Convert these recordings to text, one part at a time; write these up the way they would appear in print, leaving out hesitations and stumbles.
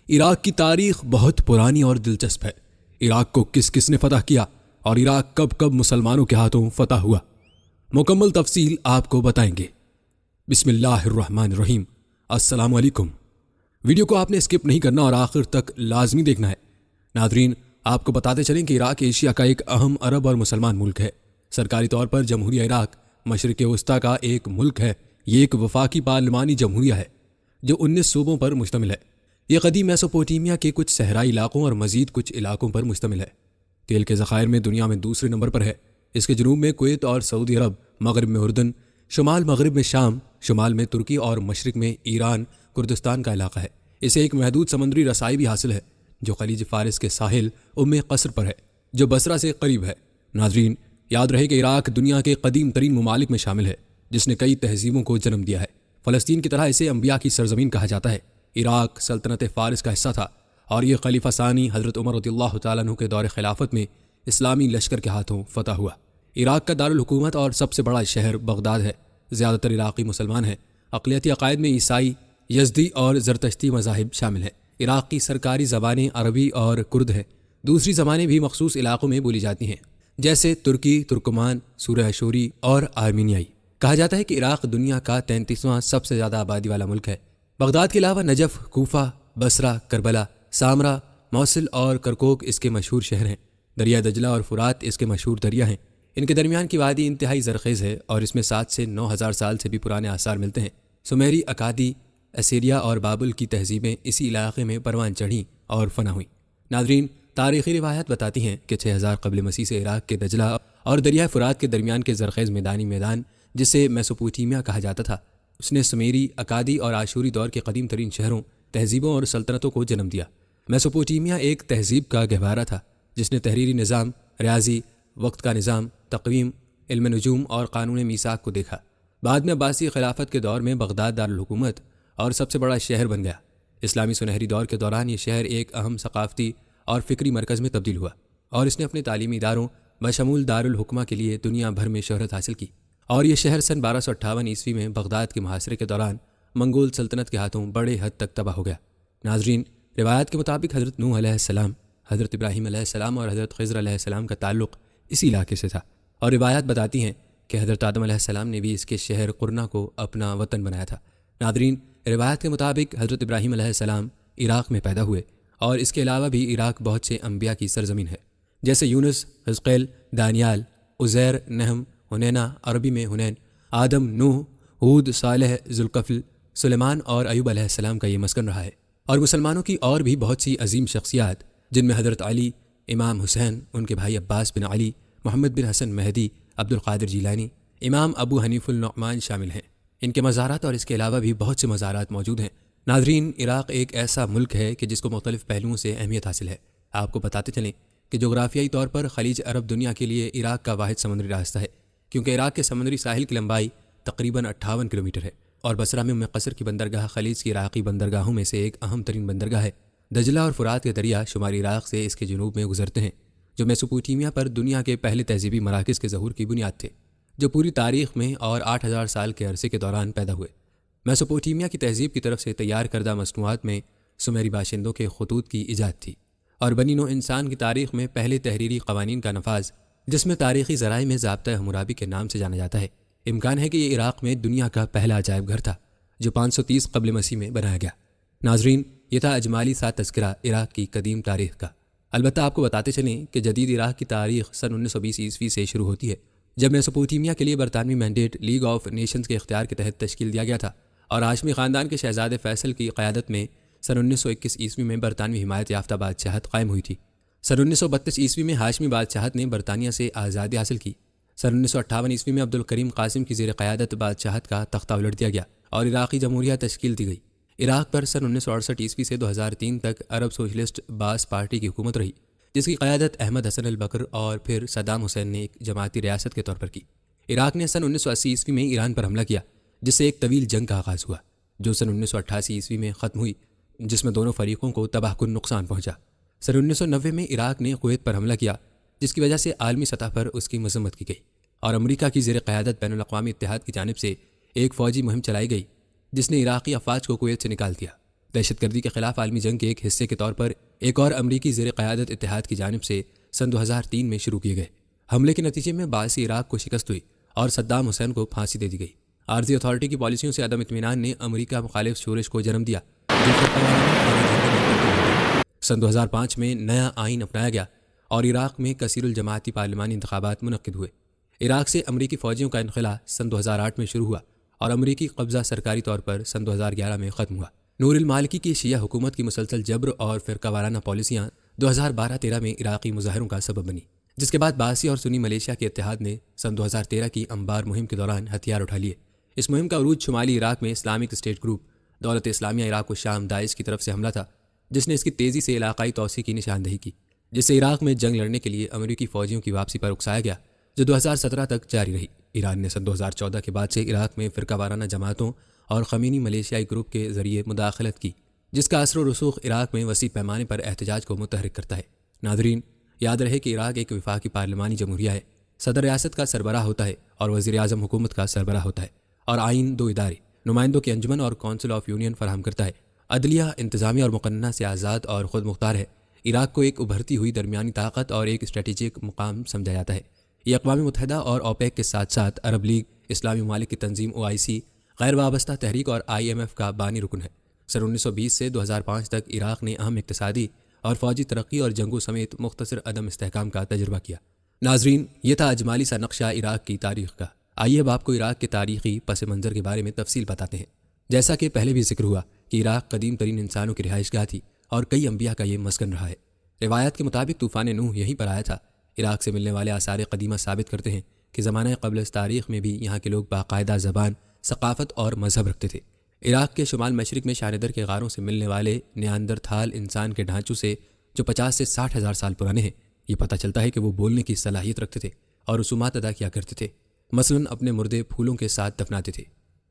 عراق کی تاریخ بہت پرانی اور دلچسپ ہے۔ عراق کو کس کس نے فتح کیا اور عراق کب کب مسلمانوں کے ہاتھوں فتح ہوا، مکمل تفصیل آپ کو بتائیں گے۔ بسم اللہ الرحمن الرحیم۔ السلام علیکم۔ ویڈیو کو آپ نے اسکپ نہیں کرنا اور آخر تک لازمی دیکھنا ہے۔ ناظرین، آپ کو بتاتے چلیں کہ عراق ایشیا کا ایک اہم عرب اور مسلمان ملک ہے۔ سرکاری طور پر جمہوریہ عراق مشرق وسطیٰ کا ایک ملک ہے۔ یہ ایک وفاقی پارلیمانی جمہوریہ ہے جو 19 صوبوں پر مشتمل ہے۔ یہ قدیم میسوپوٹیمیا کے کچھ صحرائی علاقوں اور مزید کچھ علاقوں پر مشتمل ہے۔ تیل کے ذخائر میں دنیا میں دوسرے نمبر پر ہے۔ اس کے جنوب میں کویت اور سعودی عرب، مغرب میں اردن، شمال مغرب میں شام، شمال میں ترکی اور مشرق میں ایران کردستان کا علاقہ ہے۔ اسے ایک محدود سمندری رسائی بھی حاصل ہے جو خلیج فارس کے ساحل قصر پر ہے جو بصرہ سے قریب ہے۔ ناظرین، یاد رہے کہ عراق دنیا کے قدیم ترین ممالک میں شامل ہے جس نے کئی تہذیبوں کو جنم دیا ہے۔ فلسطین کی طرح اسے انبیاء کی سرزمین کہا جاتا ہے۔ عراق سلطنت فارس کا حصہ تھا اور یہ خلیفہ ثانی حضرت عمر رضی اللہ تعالیٰ عنہ کے دور خلافت میں اسلامی لشکر کے ہاتھوں فتح ہوا۔ عراق کا دارالحکومت اور سب سے بڑا شہر بغداد ہے۔ زیادہ تر عراقی مسلمان ہیں۔ اقلیتی عقائد میں عیسائی، یزدی اور زرتشتی مذاہب شامل ہیں۔ عراق کی سرکاری زبانیں عربی اور کرد ہیں۔ دوسری زبانیں بھی مخصوص علاقوں میں بولی جاتی ہیں جیسے ترکی، ترکمان، سورہ اشوری اور آرمینیائی۔ کہا جاتا ہے کہ عراق دنیا کا 33واں سب سے زیادہ آبادی والا ملک ہے۔ بغداد کے علاوہ نجف، کوفہ، بصرہ، کربلا، سامرا، موصل اور کرکوک اس کے مشہور شہر ہیں۔ دریا دجلہ اور فرات اس کے مشہور دریا ہیں۔ ان کے درمیان کی وادی انتہائی زرخیز ہے اور اس میں 7 سے 9,000 سال سے بھی پرانے آثار ملتے ہیں۔ سمیری، اکادی، اسیریا اور بابل کی تہذیبیں اسی علاقے میں پروان چڑھیں اور فنا ہوئیں۔ ناظرین، تاریخی روایات بتاتی ہیں کہ 6000 قبل مسیح سے عراق کے دجلہ اور دریائے فرات کے درمیان کے زرخیز میدان جسے میسوپوٹیمیا کہا جاتا تھا، اس نے سمیری، اکادی اور آشوری دور کے قدیم ترین شہروں، تہذیبوں اور سلطنتوں کو جنم دیا۔ میسوپوٹیمیا ایک تہذیب کا گہوارہ تھا جس نے تحریری نظام، ریاضی، وقت کا نظام، تقویم، علم نجوم اور قانون میثاق کو دیکھا۔ بعد میں عباسی خلافت کے دور میں بغداد دارالحکومت اور سب سے بڑا شہر بن گیا۔ اسلامی سنہری دور کے دوران یہ شہر ایک اہم ثقافتی اور فکری مرکز میں تبدیل ہوا اور اس نے اپنے تعلیمی اداروں بشمول دارالحکمہ کے لیے دنیا بھر میں شہرت حاصل کی۔ اور یہ شہر سن 1258 عیسوی میں بغداد کے محاصرے کے دوران منگول سلطنت کے ہاتھوں بڑے حد تک تباہ ہو گیا۔ ناظرین، روایات کے مطابق حضرت نوح علیہ السلام، حضرت ابراہیم علیہ السلام اور حضرت خضر علیہ السلام کا تعلق اسی علاقے سے تھا، اور روایات بتاتی ہیں کہ حضرت آدم علیہ السلام نے بھی اس کے شہر قرنا کو اپنا وطن بنایا تھا۔ ناظرین، روایات کے مطابق حضرت ابراہیم علیہ السلام عراق میں پیدا ہوئے، اور اس کے علاوہ بھی عراق بہت سے انبیاء کی سرزمین ہے جیسے یونس، حزقیل، دانیال، عزیر، نحم، حنینہ عربی میں حنین، آدم، نوح، ہود، صالح، ذوالکفل، سلیمان اور ایوب علیہ السلام کا یہ مسکن رہا ہے۔ اور مسلمانوں کی اور بھی بہت سی عظیم شخصیات جن میں حضرت علی، امام حسین، ان کے بھائی عباس بن علی، محمد بن حسن مہدی، عبد القادر جیلانی، امام ابو حنیف النعمان شامل ہیں۔ ان کے مزارات اور اس کے علاوہ بھی بہت سے مزارات موجود ہیں۔ ناظرین، عراق ایک ایسا ملک ہے کہ جس کو مختلف پہلوؤں سے اہمیت حاصل ہے۔ آپ کو بتاتے چلیں کہ جغرافیائی طور پر خلیج عرب دنیا کے لیے عراق کا واحد سمندری راستہ ہے، کیونکہ عراق کے سمندری ساحل کی لمبائی تقریباً 58 کلومیٹر ہے، اور بصرہ میں قصر کی بندرگاہ خلیج کی عراقی بندرگاہوں میں سے ایک اہم ترین بندرگاہ ہے۔ دجلہ اور فرات کے دریا شمالی عراق سے اس کے جنوب میں گزرتے ہیں، جو میسوپوٹیمیا پر دنیا کے پہلے تہذیبی مراکز کے ظہور کی بنیاد تھے، جو پوری تاریخ میں اور 8000 سال کے عرصے کے دوران پیدا ہوئے۔ میسوپوٹیمیا کی تہذیب کی طرف سے تیار کردہ مصنوعات میں سمیری باشندوں کے خطوط کی ایجاد تھی، اور بنی نوع انسان کی تاریخ میں پہلے تحریری قوانین کا نفاذ، جس میں تاریخی ذرائع میں ضابطۂ حمورابی کے نام سے جانا جاتا ہے۔ امکان ہے کہ یہ عراق میں دنیا کا پہلا عجائب گھر تھا جو 530 قبل مسیح میں بنایا گیا۔ ناظرین، یہ تھا اجمالی سا تذکرہ عراق کی قدیم تاریخ کا۔ البتہ آپ کو بتاتے چلیں کہ جدید عراق کی تاریخ سن 1920 عیسوی سے شروع ہوتی ہے، جب میسوپوٹیمیا کے لیے برطانوی مینڈیٹ لیگ آف نیشنز کے اختیار کے تحت تشکیل دیا گیا تھا، اور ہاشمی خاندان کے شہزادے فیصل کی قیادت میں سن 1921 عیسوی میں برطانوی حمایت یافتہ بادشاہت قائم ہوئی تھی۔ سن 1932 عیسوی میں ہاشمی بادشاہت نے برطانیہ سے آزادی حاصل کی۔ سن 1958 عیسوی میں عبد الکریم قاسم کی زیر قیادت بادشاہت کا تختہ الٹ دیا گیا اور عراقی جمہوریہ تشکیل دی گئی۔ عراق پر سن 1968 عیسوی سے 2003 تک عرب سوشلسٹ باس پارٹی کی حکومت رہی، جس کی قیادت احمد حسن البکر اور پھر صدام حسین نے ایک جماعتی ریاست کے طور پر کی۔ عراق نے سن 1980 عیسوی میں ایران پر حملہ کیا، جس سے ایک طویل جنگ کا آغاز ہوا جو سن 1988 عیسوی میں ختم ہوئی، جس میں دونوں فریقوں کو تباہ کن نقصان پہنچا۔ سن 1990 میں عراق نے کویت پر حملہ کیا، جس کی وجہ سے عالمی سطح پر اس کی مذمت کی گئی، اور امریکہ کی زیر قیادت بین الاقوامی اتحاد کی جانب سے ایک فوجی مہم چلائی گئی جس نے عراقی افواج کو کویت سے نکال دیا۔ دہشت گردی کے خلاف عالمی جنگ کے ایک حصے کے طور پر ایک اور امریکی زیر قیادت اتحاد کی جانب سے سن 2003 میں شروع کیے گئے حملے کے نتیجے میں باعث عراق کو شکست ہوئی اور صدام حسین کو پھانسی دے دی گئی۔ عارضی اتھارٹی کی پالیسیوں سے عدم اطمینان نے امریکہ مخالف شورش کو جنم دیا جو فرقہ وارانہ اور جنگی میں تبدیل ہو گئی۔ سن 2005 میں نیا آئین اپنایا گیا اور عراق میں کثیر الجماعتی پارلیمانی انتخابات منعقد ہوئے۔ عراق سے امریکی فوجیوں کا انخلاء سن 2008 میں شروع ہوا اور امریکی قبضہ سرکاری طور پر سن 2011 میں ختم ہوا۔ نور المالکی کی شیعہ حکومت کی مسلسل جبر اور فرقہ وارانہ پالیسیاں 2012-13 میں عراقی مظاہروں کا سبب بنی، جس کے بعد باسی اور سنی ملیشیا کے اتحاد نے سن 2013 کی انبار مہم کے دوران ہتھیار اٹھا لیے۔ اس مہم کا عروج شمالی عراق میں اسلامک اسٹیٹ گروپ دولت اسلامیہ عراق و شام داعش کی طرف سے حملہ تھا، جس نے اس کی تیزی سے علاقائی توسیع کی نشاندہی کی، جس سے عراق میں جنگ لڑنے کے لیے امریکی فوجیوں کی واپسی پر اکسایا گیا جو 2017 تک جاری رہی۔ ایران نے سن 2014 کے بعد سے عراق میں فرقہ وارانہ جماعتوں اور خمینی ملیشیائی گروپ کے ذریعے مداخلت کی، جس کا اثر و رسوخ عراق میں وسیع پیمانے پر احتجاج کو متحرک کرتا ہے۔ ناظرین، یاد رہے کہ عراق ایک وفاقی پارلیمانی جمہوریہ ہے۔ صدر ریاست کا سربراہ ہوتا ہے اور وزیر اعظم حکومت کا سربراہ ہوتا ہے، اور آئین دو ادارے نمائندوں کے انجمن اور کونسل آف یونین فراہم کرتا ہے۔ عدلیہ انتظامیہ اور مقننہ سے آزاد اور خود مختار ہے۔ عراق کو ایک ابھرتی ہوئی درمیانی طاقت اور ایک اسٹریٹجک مقام سمجھا جاتا ہے۔ یہ اقوام متحدہ اور اوپیک کے ساتھ ساتھ عرب لیگ، اسلامی ممالک کی تنظیم OIC، غیر وابستہ تحریک اور IMF کا بانی رکن ہے۔ سن 1920 سے 2005 تک عراق نے اہم اقتصادی اور فوجی ترقی اور جنگوں سمیت مختصر عدم استحکام کا تجربہ کیا۔ ناظرین، یہ تھا اجمالی سا نقشہ عراق کی تاریخ کا۔ آئیے اب آپ کو عراق کے تاریخی پس منظر کے بارے میں تفصیل بتاتے ہیں۔ جیسا کہ پہلے بھی ذکر ہوا کہ عراق قدیم ترین انسانوں کی رہائش گاہ تھی اور کئی انبیاء کا یہ مسکن رہا ہے۔ روایات کے مطابق طوفان نوح یہیں پر آیا تھا۔ عراق سے ملنے والے آثار قدیمہ ثابت کرتے ہیں کہ زمانہ قبل از تاریخ میں بھی یہاں کے لوگ باقاعدہ زبان، ثقافت اور مذہب رکھتے تھے۔ عراق کے شمال مشرق میں شاندر کے غاروں سے ملنے والے نیاندرتھال انسان کے ڈھانچوں سے جو 50 سے 60 ہزار سال پرانے ہیں، یہ پتہ چلتا ہے کہ وہ بولنے کی صلاحیت رکھتے تھے اور رسومات ادا کیا کرتے تھے، مثلاً اپنے مردے پھولوں کے ساتھ دفناتے تھے۔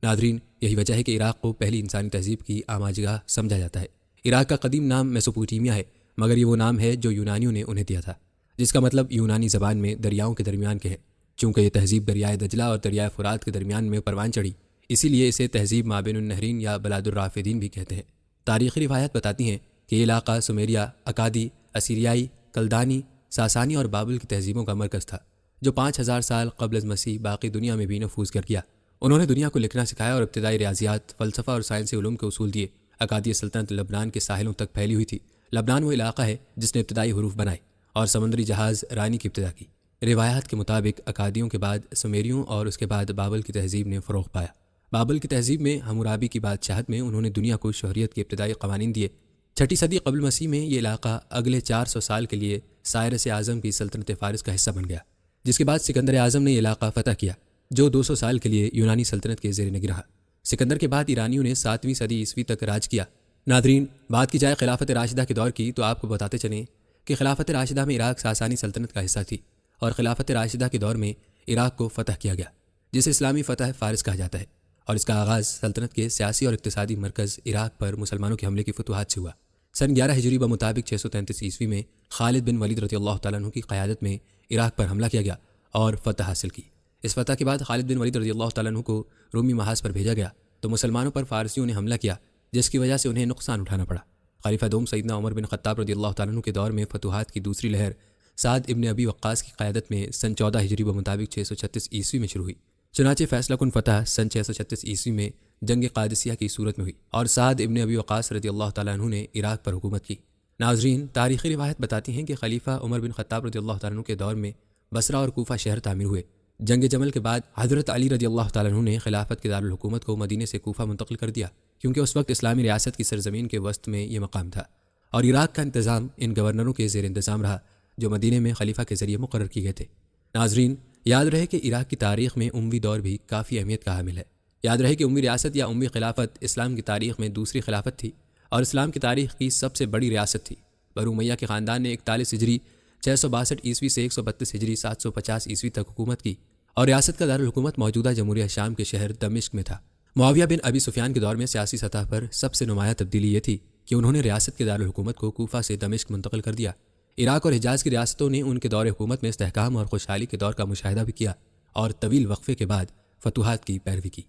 ناظرین، یہی وجہ ہے کہ عراق کو پہلی انسانی تہذیب کی آماجگاہ سمجھا جاتا ہے۔ عراق کا قدیم نام میسوپوٹیمیا ہے، مگر یہ وہ نام ہے جو یونانیوں نے انہیں دیا تھا، جس کا مطلب یونانی زبان میں دریاؤں کے درمیان کے ہے۔ چونکہ یہ تہذیب دریائے دجلہ اور دریائے فرات کے درمیان میں پروان چڑھی، اسی لیے اسے تہذیب مابین النہرین یا بلاد الرافدین بھی کہتے ہیں۔ تاریخی روایات بتاتی ہیں کہ یہ علاقہ سمیریا، اکادی، اسیریائی، کلدانی، ساسانی اور بابل کی تہذیبوں کا مرکز تھا، جو 5000 سال قبل از مسیح باقی دنیا میں بھی نفوذ کر گیا۔ انہوں نے دنیا کو لکھنا سکھایا اور ابتدائی ریاضیات، فلسفہ اور سائنسی علوم کے اصول دیے۔ اکادی سلطنت لبنان کے ساحلوں تک پھیلی ہوئی تھی۔ لبنان وہ علاقہ ہے جس نے ابتدائی حروف بنائے اور سمندری جہاز رانی کی ابتدا کی۔ روایات کے مطابق اکادیوں کے بعد سمیریوں اور اس کے بعد بابل کی تہذیب نے فروغ پایا۔ بابل کی تہذیب میں حمورابی کی بادشاہت میں انہوں نے دنیا کو شہریت کے ابتدائی قوانین دیے۔ 6 صدی قبل مسیح میں یہ علاقہ اگلے 400 سال کے لیے سائرس اعظم کی سلطنت فارس کا حصہ بن گیا، جس کے بعد سکندر اعظم نے یہ علاقہ فتح کیا، جو 200 سال کے لیے یونانی سلطنت کے زیر نگراں رہا۔ سکندر کے بعد ایرانیوں نے 7ویں صدی عیسوی تک راج کیا۔ ناظرین، بات کی جائے خلافت راشدہ کے دور کی تو آپ کو بتاتے چلیں کہ خلافت راشدہ میں عراق ساسانی سلطنت کا حصہ تھی، اور خلافت راشدہ کے دور میں عراق کو فتح کیا گیا، جسے اسلامی فتح فارس کہا جاتا ہے، اور اس کا آغاز سلطنت کے سیاسی اور اقتصادی مرکز عراق پر مسلمانوں کے حملے کی فتوحات سے ہوا۔ سن 11 ہجری بمطابق 633 عیسوی میں خالد بن ولید رضی اللہ تعالیٰ عنہ کی قیادت میں عراق پر حملہ کیا گیا اور فتح حاصل کی۔ اس فتح کے بعد خالد بن ولید رضی اللہ تعالیٰ عنہ کو رومی محاذ پر بھیجا گیا تو مسلمانوں پر فارسیوں نے حملہ کیا، جس کی وجہ سے انہیں نقصان اٹھانا پڑا۔ خلیفہ دوم سیدنا عمر بن خطاب رضی اللہ تعالیٰ عنہ کے دور میں فتوحات کی دوسری لہر سعد ابن ابی وقاص کی قیادت میں سن 14 ہجری بمطابق 636 عیسوی میں شروع ہوئی۔ چنانچہ فیصلہ کن فتح سن 636 عیسوی میں جنگ قادسیہ کی صورت میں ہوئی اور سعد ابن ابی وقاص رضی اللہ تعالیٰ عنہ نے عراق پر حکومت کی۔ ناظرین، تاریخی روایت بتاتی ہیں کہ خلیفہ عمر بن خطاب رضی اللہ تعالیٰ عنہ کے دور میں بصرہ اور کوفہ شہر تعمیر ہوئے۔ جنگ جمل کے بعد حضرت علی رضی اللہ تعالیٰ عنہ نے خلافت کے دارالحکومت کو مدینے سے کوفہ منتقل کر دیا، کیونکہ اس وقت اسلامی ریاست کی سرزمین کے وسط میں یہ مقام تھا، اور عراق کا انتظام ان گورنروں کے زیر انتظام رہا جو مدینے میں خلیفہ کے ذریعے مقرر کیے گئے تھے۔ ناظرین، یاد رہے کہ عراق کی تاریخ میں اموی دور بھی کافی اہمیت کا حامل ہے۔ یاد رہے کہ اموی ریاست یا اموی خلافت اسلام کی تاریخ میں دوسری خلافت تھی اور اسلام کی تاریخ کی سب سے بڑی ریاست تھی۔ بنو امیہ کے خاندان نے 41 ہجری 662 عیسوی سے 132 ہجری 750 عیسوی تک حکومت کی، اور ریاست کا دارالحکومت موجودہ جمہوریہ شام کے شہر دمشق میں تھا۔ معاویہ بن ابی سفیان کے دور میں سیاسی سطح پر سب سے نمایاں تبدیلی یہ تھی کہ انہوں نے ریاست کے دارالحکومت کو کوفہ سے دمشق منتقل کر دیا۔ عراق اور حجاز کی ریاستوں نے ان کے دور حکومت میں استحکام اور خوشحالی کے دور کا مشاہدہ بھی کیا اور طویل وقفے کے بعد فتوحات کی پیروی کی۔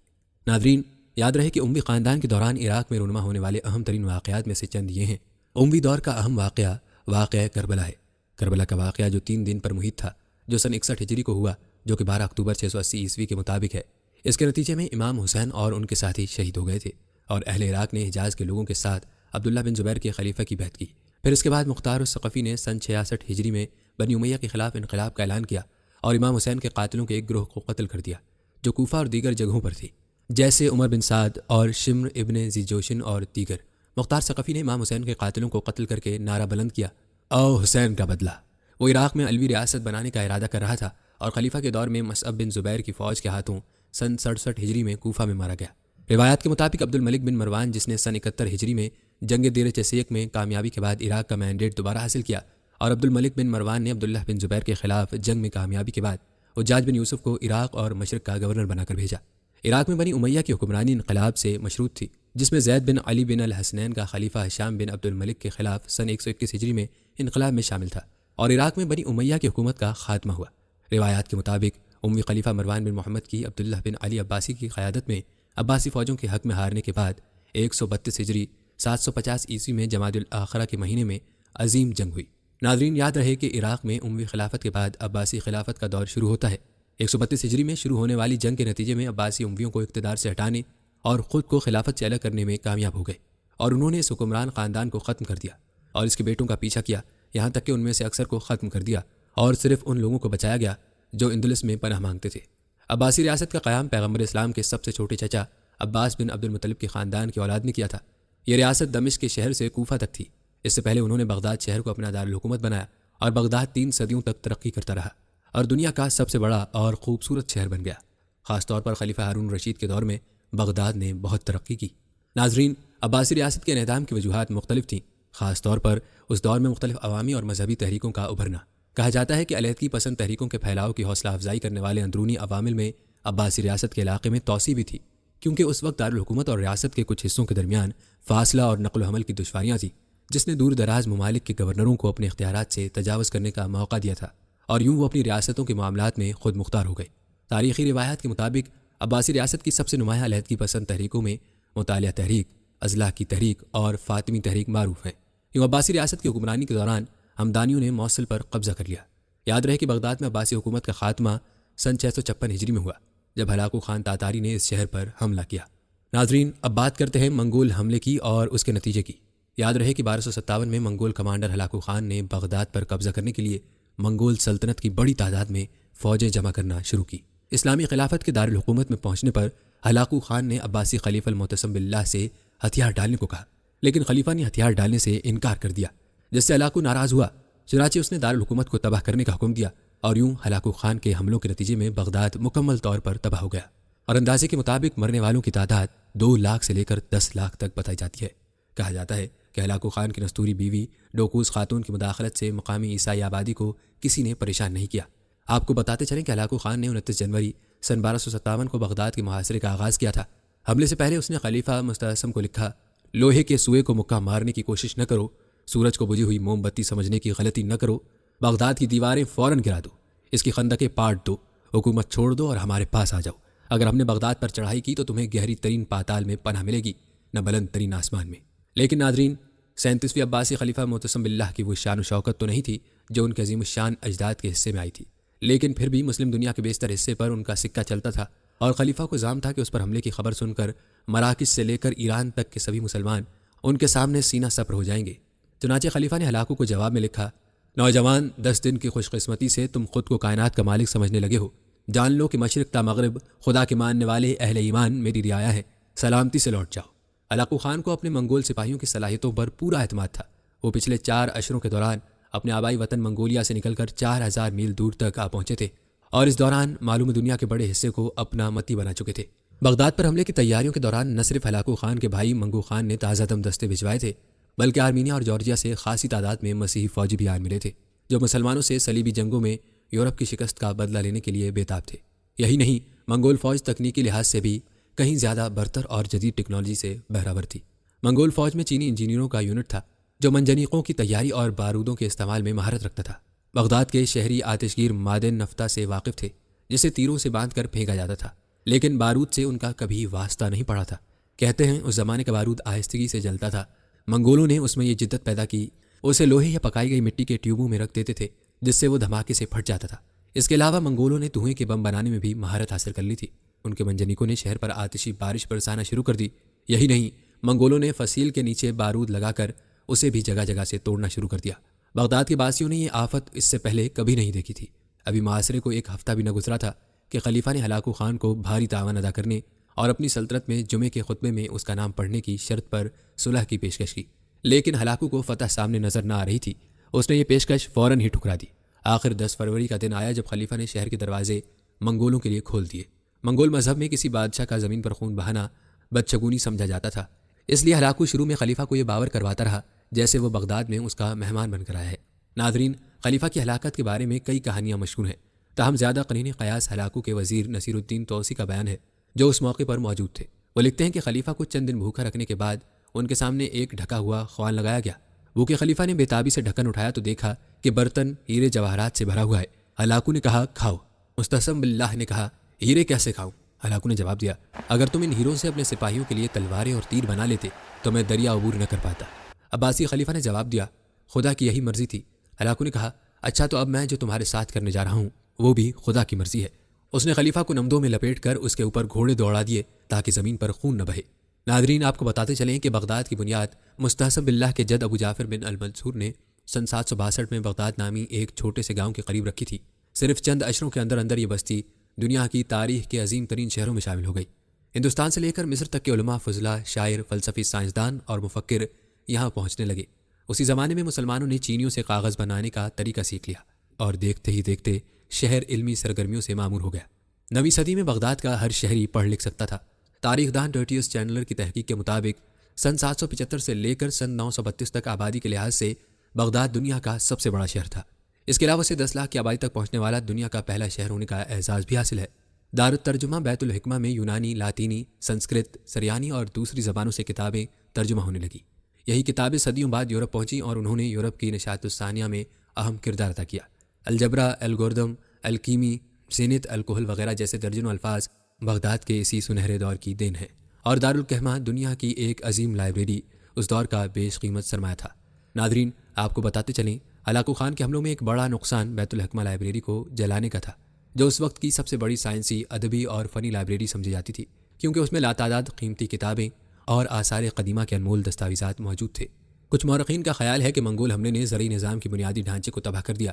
ناظرین، یاد رہے کہ اموی خاندان کے دوران عراق میں رونما ہونے والے اہم ترین واقعات میں سے چند یہ ہیں۔ اموی دور کا اہم واقعہ کربلا ہے۔ کربلا کا واقعہ جو 3 دن پر محیط تھا، جو سن 61 ہجری کو ہوا، جو کہ 12 اکتوبر 680 عیسوی کے مطابق ہے۔ اس کے نتیجے میں امام حسین اور ان کے ساتھی شہید ہو گئے تھے، اور اہل عراق نے حجاز کے لوگوں کے ساتھ عبداللہ بن زبیر کے خلیفہ کی بیعت کی۔ پھر اس کے بعد مختار الثقفی نے سن 66 ہجری میں بنی امیہ کے خلاف انقلاب کا اعلان کیا اور امام حسین کے قاتلوں کے ایک گروہ کو قتل کر دیا، جو کوفہ اور دیگر جگہوں پر تھی، جیسے عمر بن سعد اور شمر ابن ذیجوشن اور دیگر۔ مختار ثقفی نے امام حسین کے قاتلوں کو قتل کر کے نعرہ بلند کیا، او حسین کا بدلہ۔ وہ عراق میں علوی ریاست بنانے کا ارادہ کر رہا تھا، اور خلیفہ کے دور میں مصعب بن زبیر کی فوج کے ہاتھوں سن 67 ہجری میں کوفہ میں مارا گیا۔ روایات کے مطابق عبد الملک بن مروان، جس نے سن 71 ہجری میں جنگ دیر چسیک میں کامیابی کے بعد عراق کا مینڈیٹ دوبارہ حاصل کیا، اور عبد الملک بن مروان نے عبداللہ بن زبیر کے خلاف جنگ میں کامیابی کے بعد حجاج بن یوسف کو عراق اور مشرق کا گورنر بنا کر بھیجا۔ عراق میں بنی امیہ کی حکمرانی انقلاب سے مشروط تھی، جس میں زید بن علی بن الحسنین کا خلیفہ ہشام بن عبد الملک کے خلاف سن 121 ہجری میں انقلاب میں شامل تھا، اور عراق میں بنی امیہ کی حکومت کا خاتمہ ہوا۔ روایات کے مطابق اموی خلیفہ مروان بن محمد کی عبداللہ بن علی عباسی کی قیادت میں عباسی فوجوں کے حق میں ہارنے کے بعد 132 ہجری 750 عیسوی میں جمادی الاخرہ کے مہینے میں عظیم جنگ ہوئی۔ ناظرین، یاد رہے کہ عراق میں اموی خلافت کے بعد عباسی خلافت کا دور شروع ہوتا ہے۔ 132 ہجری میں شروع ہونے والی جنگ کے نتیجے میں عباسی امویوں کو اقتدار سے ہٹانے اور خود کو خلافت سے الگ کرنے میں کامیاب ہو گئے، اور انہوں نے اس حکمران خاندان کو ختم کر دیا اور اس کے بیٹوں کا پیچھا کیا، یہاں تک کہ ان میں سے اکثر کو ختم کر دیا اور صرف ان لوگوں کو بچایا گیا جو اندلس میں پناہ مانگتے تھے۔ عباسی ریاست کا قیام پیغمبر اسلام کے سب سے چھوٹے چچا عباس بن عبد المطلب کے خاندان کی اولاد نے کیا تھا۔ یہ ریاست دمشق کے شہر سے کوفہ تک تھی۔ اس سے پہلے انہوں نے بغداد شہر کو اپنا دارالحکومت بنایا، اور بغداد 3 صدیوں تک ترقی کرتا رہا اور دنیا کا سب سے بڑا اور خوبصورت شہر بن گیا۔ خاص طور پر خلیفہ ہارون الرشید کے دور میں بغداد نے بہت ترقی کی۔ ناظرین، عباسی ریاست کے انہدام کی وجوہات مختلف تھیں، خاص طور پر اس دور میں مختلف عوامی اور مذہبی تحریکوں کا ابھرنا۔ کہا جاتا ہے کہ علیحدگی پسند تحریکوں کے پھیلاؤ کی حوصلہ افزائی کرنے والے اندرونی عوامل میں عباسی ریاست کے علاقے میں توسیع بھی تھی، کیونکہ اس وقت دارالحکومت اور ریاست کے کچھ حصوں کے درمیان فاصلہ اور نقل و حمل کی دشواریاں تھیں، جس نے دور دراز ممالک کے گورنروں کو اپنے اختیارات سے تجاوز کرنے کا موقع دیا تھا، اور یوں وہ اپنی ریاستوں کے معاملات میں خود مختار ہو گئے۔ تاریخی روایات کے مطابق عباسی ریاست کی سب سے نمایاں علیحدگی پسند تحریکوں میں مطالعہ تحریک، اضلاع کی تحریک اور فاطمی تحریک معروف ہیں۔ یوں عباسی ریاست کی حکمرانی کے دوران ہمدانیوں نے موصل پر قبضہ کر لیا۔ یاد رہے کہ بغداد میں عباسی حکومت کا خاتمہ سن 656 ہجری میں ہوا، جب ہلاکو خان تاتاری نے اس شہر پر حملہ کیا۔ ناظرین، اب بات کرتے ہیں منگول حملے کی اور اس کے نتیجے کی۔ یاد رہے کہ 1257 میں منگول کمانڈر ہلاکو خان نے بغداد پر قبضہ کرنے کے لیے منگول سلطنت کی بڑی تعداد میں فوجیں جمع کرنا شروع کی۔ اسلامی خلافت کے دارالحکومت میں پہنچنے پر ہلاکو خان نے عباسی خلیفہ المعتصم باللہ سے ہتھیار ڈالنے کو کہا، لیکن خلیفہ نے ہتھیار ڈالنے سے انکار کر دیا، جس سے ہلاکو ناراض ہوا۔ چنانچہ اس نے دارالحکومت کو تباہ کرنے کا حکم دیا، اور یوں ہلاکو خان کے حملوں کے نتیجے میں بغداد مکمل طور پر تباہ ہو گیا، اور اندازے کے مطابق مرنے والوں کی تعداد 2 لاکھ سے لے کر 10 لاکھ تک بتائی جاتی ہے۔ کہا جاتا ہے کہ ہلاکو خان کی نستوری بیوی ڈوکوز خاتون کی مداخلت سے مقامی عیسائی آبادی کو کسی نے پریشان نہیں کیا۔ آپ کو بتاتے چلیں کہ ہلاکو خان نے 29 جنوری سن 1257 کو بغداد کے محاصرے کا آغاز کیا تھا۔ حملے سے پہلے اس نے خلیفہ مستعصم کو لکھا، لوہے کے سوئے کو مکہ مارنے کی کوشش نہ کرو، سورج کو بجھی ہوئی موم بتی سمجھنے کی غلطی نہ کرو، بغداد کی دیواریں فوراً گرا دو، اس کی خندقیں پاٹ دو، حکومت چھوڑ دو اور ہمارے پاس آ جاؤ۔ اگر ہم نے بغداد پر چڑھائی کی تو تمہیں گہری ترین پاتال میں پناہ ملے گی، نہ بلند ترین آسمان میں۔ لیکن ناظرین، 37ویں عباسی خلیفہ معتصم باللہ کی وہ شان و شوکت تو نہیں تھی جو ان کے عظیم الشان اجداد کے حصے میں آئی تھی، لیکن پھر بھی مسلم دنیا کے بیشتر حصے پر ان کا سکہ چلتا تھا، اور خلیفہ کو زعم تھا کہ اس پر حملے کی خبر سن کر مراکش سے لے کر ایران تک کے سبھی مسلمان ان کے سامنے سینہ سپر ہو جائیں گے۔ چنانچہ خلیفہ نے ہلاکو کو جواب میں لکھا، نوجوان، 10 دن کی خوش قسمتی سے تم خود کو کائنات کا مالک سمجھنے لگے ہو، جان لو کہ مشرق تا مغرب خدا کے ماننے والے اہل ایمان میری رعایا ہیں، سلامتی سے لوٹ جاؤ۔ ہلاکو خان کو اپنے منگول سپاہیوں کی صلاحیتوں پر پورا اعتماد تھا۔ وہ پچھلے 4 اشروں کے دوران اپنے آبائی وطن منگولیا سے نکل کر 4000 میل دور تک آ پہنچے تھے، اور اس دوران معلوم دنیا کے بڑے حصے کو اپنا متی بنا چکے تھے۔ بغداد پر حملے کی تیاریوں کے دوران نہ صرف ہلاکو خان کے بھائی منگو خان نے تازہ دم دستے بھجوائے تھے، بلکہ آرمینیا اور جارجیا سے خاصی تعداد میں مسیحی فوجی بھی آ ملے تھے، جو مسلمانوں سے صلیبی جنگوں میں یورپ کی شکست کا بدلہ لینے کے لیے بےتاب تھے۔ یہی نہیں، منگول فوج تکنیکی لحاظ سے بھی کہیں زیادہ برتر اور جدید ٹیکنالوجی سے بہرہ تھی۔ منگول فوج میں چینی انجینئروں کا یونٹ تھا جو منجنیقوں کی تیاری اور بارودوں کے استعمال میں مہارت رکھتا تھا۔ بغداد کے شہری آتش گیر معدن نفتا سے واقف تھے، جسے تیروں سے باندھ کر پھینکا جاتا تھا۔ لیکن بارود سے ان کا کبھی واسطہ نہیں پڑا تھا۔ کہتے ہیں اس زمانے کا بارود آہستگی سے جلتا تھا۔ منگولوں نے اس میں یہ جدت پیدا کی، اسے لوہے یا پکائی گئی مٹی کے ٹیوبوں میں رکھ دیتے تھے جس سے وہ دھماکے سے پھٹ جاتا تھا۔ اس کے علاوہ منگولوں نے دھوئیں کے بم بنانے میں بھی مہارت حاصل کر لی تھی۔ ان کے منجنیکوں نے شہر پر آتشی بارش برسانا شروع کر دی۔ یہی نہیں، منگولوں نے فصیل کے نیچے بارود لگا کر اسے بھی جگہ جگہ سے توڑنا شروع کر دیا۔ بغداد کے باسیوں نے یہ آفت اس سے پہلے کبھی نہیں دیکھی تھی۔ ابھی معاشرے کو ایک ہفتہ بھی نہ گزرا تھا کہ خلیفہ نے ہلاکو خان کو بھاری تعاون ادا کرنے اور اپنی سلطنت میں جمعے کے خطبے میں اس کا نام پڑھنے کی شرط پر صلح کی پیشکش کی، لیکن ہلاکو کو فتح سامنے نظر نہ آ رہی تھی۔ اس نے یہ پیشکش فوراً ہی ٹھکرا دی۔ آخر 10 فروری کا دن آیا جب خلیفہ نے شہر کے دروازے منگولوں کے لیے کھول دیے۔ منگول مذہب میں کسی بادشاہ کا زمین پر خون بہانا بدشگونی سمجھا جاتا تھا، اس لیے ہلاکو شروع میں خلیفہ کو یہ باور کرواتا رہا جیسے وہ بغداد میں اس کا مہمان بن کر آیا ہے۔ ناظرین، خلیفہ کی ہلاکت کے بارے میں کئی کہانیاں مشہور ہیں، تاہم زیادہ قرین قیاس ہلاکو کے وزیر نصیر الدین توسی کا بیان ہے جو اس موقع پر موجود تھے۔ وہ لکھتے ہیں کہ خلیفہ کو چند دن بھوکا رکھنے کے بعد ان کے سامنے ایک ڈھکا ہوا خوان لگایا گیا۔ بھوکے خلیفہ نے بے تابی سے ڈھکن اٹھایا تو دیکھا کہ برتن ہیرے جواہرات سے بھرا ہوا ہے۔ ہلاکو نے کہا کھاؤ۔ مستعصم باللہ نے کہا ہیرے کیسے کھاؤں؟ ہلاکو نے جواب دیا اگر تم ان ہیروں سے اپنے سپاہیوں کے لیے تلواریں اور تیر بنا لیتے تو میں دریا عبور نہ کر پاتا۔ عباسی خلیفہ نے جواب دیا خدا کی یہی مرضی تھی۔ ہلاکو نے کہا اچھا تو اب میں جو تمہارے ساتھ کرنے جا رہا ہوں وہ بھی خدا کی مرضی ہے۔ اس نے خلیفہ کو نمدوں میں لپیٹ کر اس کے اوپر گھوڑے دوڑا دیے تاکہ زمین پر خون نہ بہے۔ ناظرین، آپ کو بتاتے چلیں کہ بغداد کی بنیاد مستعصم باللہ کے جد ابو جعفر بن المنصور نے سن 762 میں بغداد نامی ایک چھوٹے سے گاؤں کے قریب رکھی تھی۔ صرف چند اشروں کے اندر اندر یہ بستی دنیا کی تاریخ کے عظیم ترین شہروں میں شامل ہو گئی۔ ہندوستان سے لے کر مصر تک کے علماء، فضلاء، شاعر، فلسفی، سائنسدان اور مفکر یہاں پہنچنے لگے۔ اسی زمانے میں مسلمانوں نے چینیوں سے کاغذ بنانے کا طریقہ سیکھ لیا اور دیکھتے ہی دیکھتے شہر علمی سرگرمیوں سے معمور ہو گیا۔ 9ویں صدی میں بغداد کا ہر شہری پڑھ لکھ سکتا تھا۔ تاریخ دان ٹرٹیس چینلر کی تحقیق کے مطابق سن 775 سے لے کر سن 932 تک آبادی کے لحاظ سے بغداد دنیا کا سب سے بڑا شہر تھا۔ اس کے علاوہ اسے 10 لاکھ کی آبادی تک پہنچنے والا دنیا کا پہلا شہر ہونے کا اعزاز بھی حاصل ہے۔ دارالترجمہ بیت الحکمہ میں یونانی، لاطینی، سنسکرت، سریانی اور دوسری زبانوں سے کتابیں ترجمہ ہونے لگیں۔ یہی کتابیں صدیوں بعد یورپ پہنچیں اور انہوں نے یورپ کی نشاط الثانیہ میں اہم کردار ادا کیا۔ الجبرا، الگوردم، الکیمی، زینت، الکحل وغیرہ جیسے درجنوں الفاظ بغداد کے اسی سنہرے دور کی دین ہے، اور دارالکہمہ دنیا کی ایک عظیم لائبریری اس دور کا بیش قیمت سرمایہ تھا۔ ناظرین، آپ کو بتاتے چلیں ہلاکو خان کے حملوں میں ایک بڑا نقصان بیت الحکمہ لائبریری کو جلانے کا تھا، جو اس وقت کی سب سے بڑی سائنسی، ادبی اور فنی لائبریری سمجھی جاتی تھی، کیونکہ اس میں لاتعداد قیمتی کتابیں اور آثار قدیمہ کے انمول دستاویزات موجود تھے۔ کچھ مورخین کا خیال ہے کہ منگول حملے نے زرعی نظام کی بنیادی ڈھانچے کو تباہ کر دیا،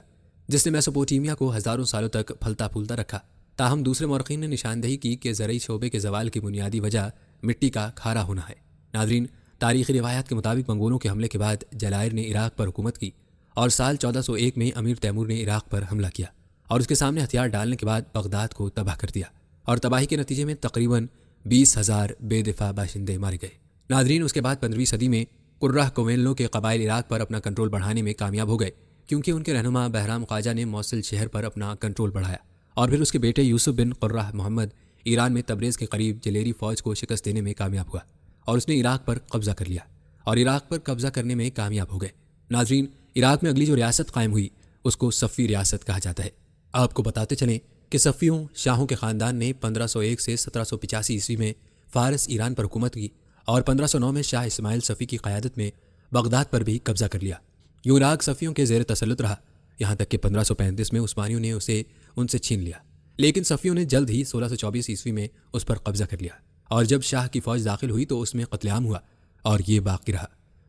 جس نے میسوپوٹیمیا کو ہزاروں سالوں تک پھلتا پھولتا رکھا۔ تاہم دوسرے مورخین نے نشاندہی کی کہ زرعی شعبے کے زوال کی بنیادی وجہ مٹی کا کھارا ہونا ہے۔ ناظرین، تاریخی روایات کے مطابق منگولوں کے حملے کے بعد جلائر نے عراق پر حکومت کی اور سال 1401 میں امیر تیمور نے عراق پر حملہ کیا اور اس کے سامنے ہتھیار ڈالنے کے بعد بغداد کو تباہ کر دیا، اور تباہی کے نتیجے میں تقریباً 20,000 بے دفاع باشندے مارے گئے۔ ناظرین، اس کے بعد 15ویں صدی میں قرہ کوینلوں کے قبائل عراق پر اپنا کنٹرول بڑھانے میں کامیاب ہو گئے، کیونکہ ان کے رہنما بہرام خواجہ نے موصل شہر پر اپنا کنٹرول بڑھایا، اور پھر اس کے بیٹے یوسف بن قرہ محمد ایران میں تبریز کے قریب جلیری فوج کو شکست دینے میں کامیاب ہوا اور اس نے عراق پر قبضہ کر لیا اور عراق پر قبضہ کرنے میں کامیاب ہو گئے۔ ناظرین، عراق میں اگلی جو ریاست قائم ہوئی اس کو صفوی ریاست کہا جاتا ہے۔ آپ کو بتاتے چلیں کہ صفویوں شاہوں کے خاندان نے 1501 سے 1785 عیسوی میں فارس ایران پر حکومت کی اور 1509 میں شاہ اسماعیل صفوی کی قیادت میں بغداد پر بھی قبضہ کر لیا۔ یوں عراق صفویوں کے زیر تسلط رہا، یہاں تک کہ 1535 میں عثمانیوں نے اسے ان سے چھین لیا، لیکن صفویوں نے جلد ہی 1624 عیسوی میں اس پر قبضہ کر لیا، اور جب شاہ کی فوج داخل ہوئی تو اس میں قتل عام ہوا اور یہ باقی رہا۔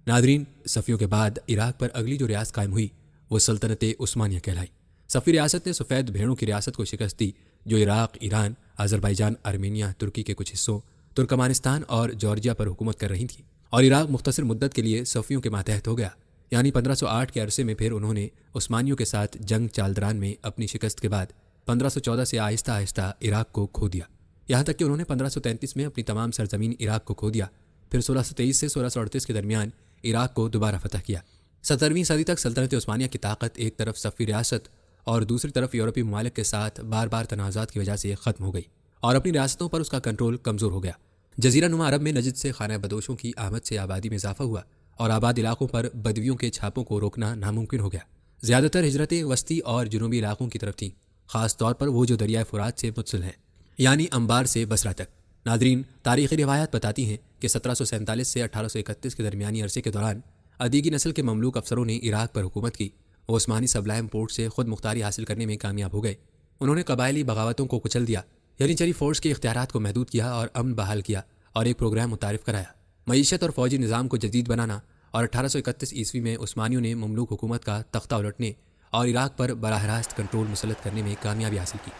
ناظرین، صفویوں کے بعد عراق پر اگلی جو ریاست قائم ہوئی وہ سلطنت عثمانیہ کہلائی۔ صفوی ریاست نے سفید بھیڑوں کی ریاست کو شکست دی جو عراق، ایران، آذربائیجان، آرمینیا، ترکی کے کچھ حصوں، ترکمانستان اور جارجیا پر حکومت کر رہی تھیں، اور عراق مختصر مدت کے لیے صفویوں کے ماتحت ہو گیا، یعنی 1508 کے عرصے میں پھر انہوں نے عثمانیوں کے ساتھ جنگ چالدران میں اپنی شکست کے بعد 1514 سے آہستہ آہستہ عراق کو کھو دیا، یہاں تک کہ انہوں نے 1533 میں اپنی تمام سرزمین عراق کو کھو دیا، پھر 1623 سے 1638 کے درمیان عراق کو دوبارہ فتح کیا۔ 17ویں صدی تک سلطنت عثمانیہ کی طاقت ایک طرف صفوی ریاست اور دوسری طرف یورپی ممالک کے ساتھ بار بار تنازعات کی وجہ سے ختم ہو گئی، اور اپنی ریاستوں پر اس کا کنٹرول کمزور ہو گیا۔ جزیرہ نما عرب میں نجد سے خانہ بدوشوں کی آمد سے آبادی میں اضافہ ہوا اور آباد علاقوں پر بدویوں کے چھاپوں کو روکنا ناممکن ہو گیا۔ زیادہ تر ہجرتیں وسطی اور جنوبی علاقوں کی طرف تھیں، خاص طور پر وہ جو دریائے فرات سے متصل ہیں۔ یعنی انبار سے بصرہ تک۔ ناظرین، تاریخی روایات بتاتی ہیں کہ 1747 سے 1831 کے درمیانی عرصے کے دوران ادیگی نسل کے مملوک افسروں نے عراق پر حکومت کی۔ وہ عثمانی سبلائم پورٹ سے خود مختاری حاصل کرنے میں کامیاب ہو گئے۔ انہوں نے قبائلی بغاوتوں کو کچل دیا، یعنی چری فورس کے اختیارات کو محدود کیا اور امن بحال کیا اور ایک پروگرام متعارف کرایا۔ معیشت اور فوجی نظام کو جدید بنانا، اور 1831 عیسوی میں عثمانیوں نے مملوک حکومت کا تختہ الٹنے اور عراق پر براہ راست کنٹرول مسلط کرنے میں کامیابی حاصل کی۔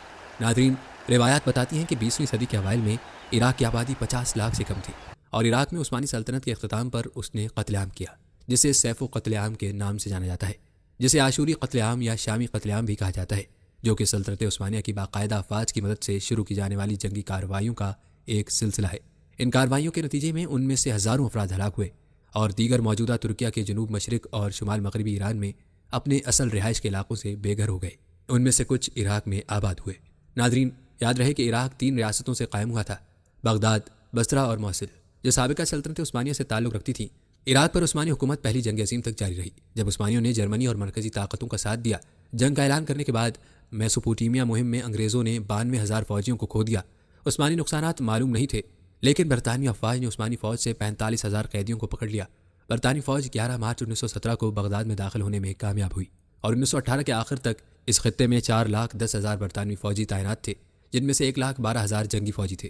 ناظرین، روایات بتاتی ہیں کہ 20ویں صدی کے اوائل میں عراق کی آبادی 50 لاکھ سے کم تھی، اور عراق میں عثمانی سلطنت کے اختتام پر اس نے قتل عام کیا، جسے سیف و قتل عام کے نام سے جانا جاتا ہے، جسے عاشوری قتل عام یا شامی قتل عام بھی کہا جاتا ہے، جو کہ سلطنت عثمانیہ کی باقاعدہ افواج کی مدد سے شروع کی جانے والی جنگی کارروائیوں کا ایک سلسلہ ہے۔ ان کارروائیوں کے نتیجے میں ان میں سے ہزاروں افراد ہلاک ہوئے اور دیگر موجودہ ترکیہ کے جنوب مشرق اور شمال مغربی ایران میں اپنے اصل رہائش کے علاقوں سے بے گھر ہو گئے۔ ان میں سے کچھ عراق میں آباد ہوئے۔ ناظرین، یاد رہے کہ عراق 3 ریاستوں سے قائم ہوا تھا، بغداد، بصرہ اور موصل، جو سابقہ سلطنت عثمانیہ سے تعلق رکھتی تھیں۔ عراق پر عثمانی حکومت پہلی جنگ عظیم تک جاری رہی۔ جب عثمانیوں نے جرمنی اور مرکزی طاقتوں کا ساتھ دیا، جنگ کا اعلان کرنے کے بعد میسوپوٹیمیا مہم میں انگریزوں نے 92,000 فوجیوں کو کھو دیا۔ عثمانی نقصانات معلوم نہیں تھے، لیکن برطانوی افواج نے عثمانی فوج سے 45,000 قیدیوں کو پکڑ لیا۔ برطانوی فوج 11 مارچ 1917 کو بغداد میں داخل ہونے میں کامیاب ہوئی، اور 1918 کے آخر تک اس خطے میں 4,10,000 برطانوی فوجی تعینات تھے، جن میں سے 1,12,000 جنگی فوجی تھے۔